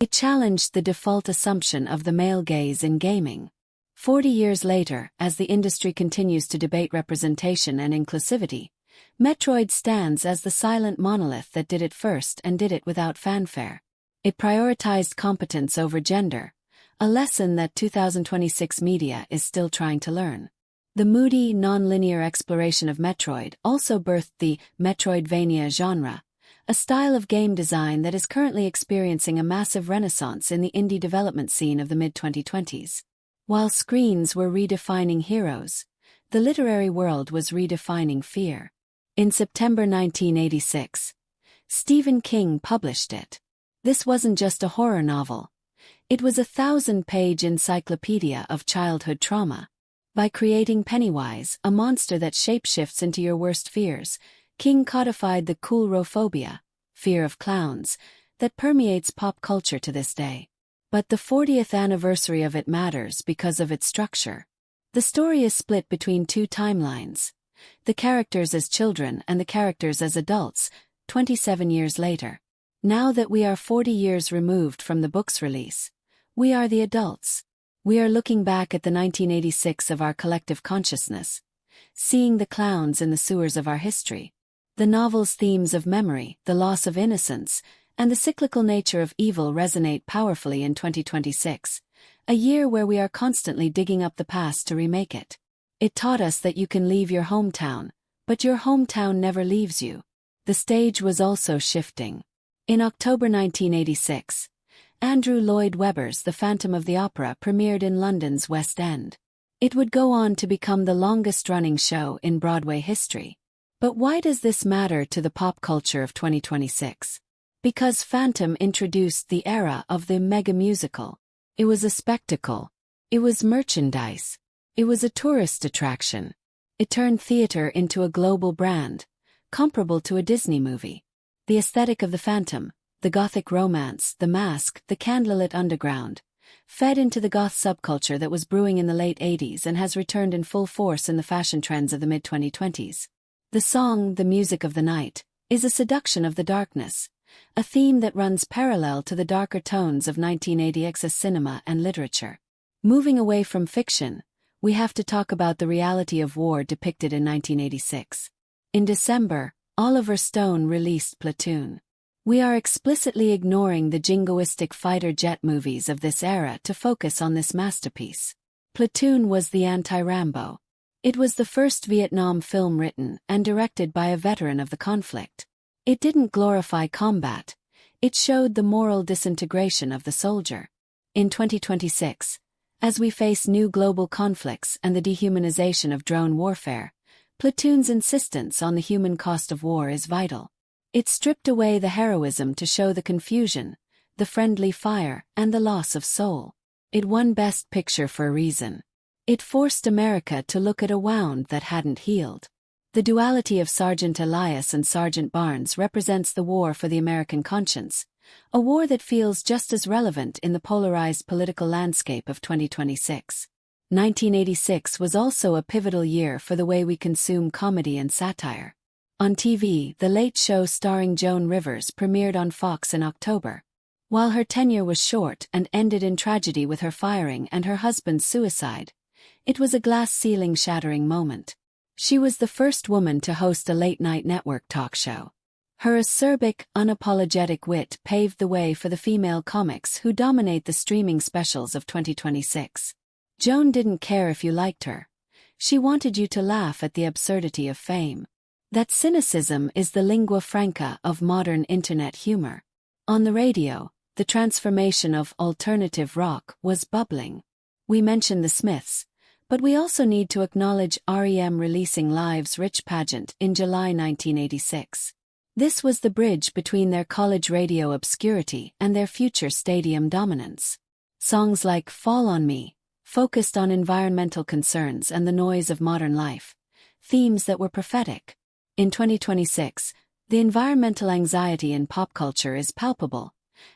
It challenged the default assumption of the male gaze in gaming. 40 years later, as the industry continues to debate representation and inclusivity, Metroid stands as the silent monolith that did it first and did it without fanfare. It prioritized competence over gender, a lesson that 2026 media is still trying to learn. The moody, non-linear exploration of Metroid also birthed the Metroidvania genre, a style of game design that is currently experiencing a massive renaissance in the indie development scene of the mid-2020s. While screens were redefining heroes, the literary world was redefining fear. In September 1986, Stephen King published it. This wasn't just a horror novel. It was a 1,000-page encyclopedia of childhood trauma. By creating Pennywise, a monster that shapeshifts into your worst fears, King codified the coulrophobia, fear of clowns, that permeates pop culture to this day. But the 40th anniversary of it matters because of its structure. The story is split between two timelines: the characters as children and the characters as adults, 27 years later. Now that we are 40 years removed from the book's release, we are the adults. We are looking back at the 1986 of our collective consciousness, seeing the clowns in the sewers of our history. The novel's themes of memory, the loss of innocence, and the cyclical nature of evil resonate powerfully in 2026, a year where we are constantly digging up the past to remake it. It taught us that you can leave your hometown, but your hometown never leaves you. The stage was also shifting. In October 1986, Andrew Lloyd Webber's The Phantom of the Opera premiered in London's West End. It would go on to become the longest-running show in Broadway history. But why does this matter to the pop culture of 2026? Because Phantom introduced the era of the mega-musical. It was a spectacle. It was merchandise. It was a tourist attraction. It turned theater into a global brand, comparable to a Disney movie. The aesthetic of the Phantom, the gothic romance, the mask, the candlelit underground, fed into the goth subculture that was brewing in the late 80s and has returned in full force in the fashion trends of the mid-2020s. The song, The Music of the Night, is a seduction of the darkness, a theme that runs parallel to the darker tones of 1980's cinema and literature. Moving away from fiction, we have to talk about the reality of war depicted in 1986. In December, Oliver Stone released Platoon. We are explicitly ignoring the jingoistic fighter jet movies of this era to focus on this masterpiece. Platoon was the anti-Rambo. It was the first Vietnam film written and directed by a veteran of the conflict. It didn't glorify combat. It showed the moral disintegration of the soldier. In 2026, as we face new global conflicts and the dehumanization of drone warfare, Platoon's insistence on the human cost of war is vital. It stripped away the heroism to show the confusion, the friendly fire, and the loss of soul. It won Best Picture for a reason. It forced America to look at a wound that hadn't healed. The duality of Sergeant Elias and Sergeant Barnes represents the war for the American conscience, a war that feels just as relevant in the polarized political landscape of 2026. 1986 was also a pivotal year for the way we consume comedy and satire. On TV, The Late Show starring Joan Rivers premiered on Fox in October. While her tenure was short and ended in tragedy with her firing and her husband's suicide, it was a glass-ceiling-shattering moment. She was the first woman to host a late-night network talk show. Her acerbic, unapologetic wit paved the way for the female comics who dominate the streaming specials of 2026. Joan didn't care if you liked her. She wanted you to laugh at the absurdity of fame. That cynicism is the lingua franca of modern internet humor. On the radio, the transformation of alternative rock was bubbling. We mentioned the Smiths, but we also need to acknowledge REM releasing Live's Rich Pageant in July 1986. This was the bridge between their college radio obscurity and their future stadium dominance. Songs like Fall on Me focused on environmental concerns and the noise of modern life, themes that were prophetic. In 2026, the environmental anxiety in pop culture is palpable,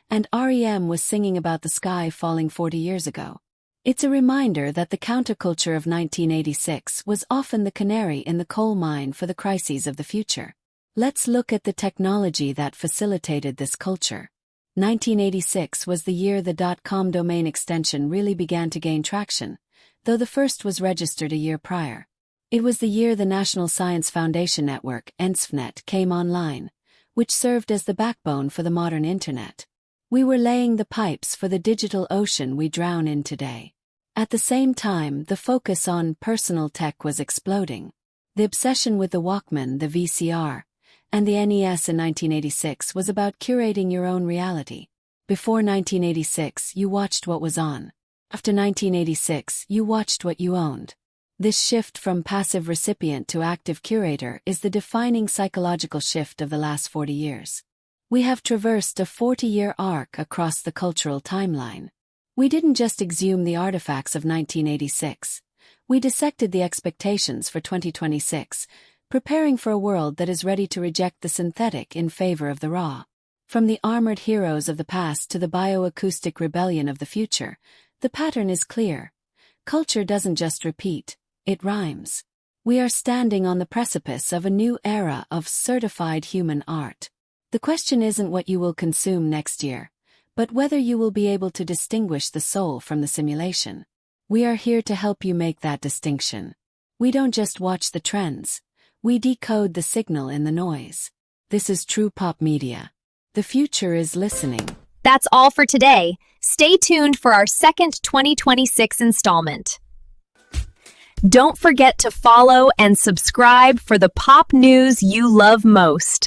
and REM was singing about the sky falling 40 years ago. It's a reminder that the counterculture of 1986 was often the canary in the coal mine for the crises of the future. Let's look at the technology that facilitated this culture. 1986 was the year the .com domain extension really began to gain traction, though the first was registered a year prior. It was the year the National Science Foundation network, NSFNET, came online, which served as the backbone for the modern Internet. We were laying the pipes for the digital ocean we drown in today. At the same time, the focus on personal tech was exploding. The obsession with the Walkman, the VCR, and the NES in 1986 was about curating your own reality. Before 1986, you watched what was on. After 1986, you watched what you owned. This shift from passive recipient to active curator is the defining psychological shift of the last 40 years. We have traversed a 40-year arc across the cultural timeline. We didn't just exhume the artifacts of 1986. We dissected the expectations for 2026, preparing for a world that is ready to reject the synthetic in favor of the raw. From the armored heroes of the past to the bioacoustic rebellion of the future, the pattern is clear. Culture doesn't just repeat, it rhymes. We are standing on the precipice of a new era of certified human art. The question isn't what you will consume next year, but whether you will be able to distinguish the soul from the simulation. We are here to help you make that distinction. We don't just watch the trends, we decode the signal in the noise. This is true pop media. The future is listening. That's all for today. Stay tuned for our second 2026 installment. Don't forget to follow and subscribe for the pop news you love most.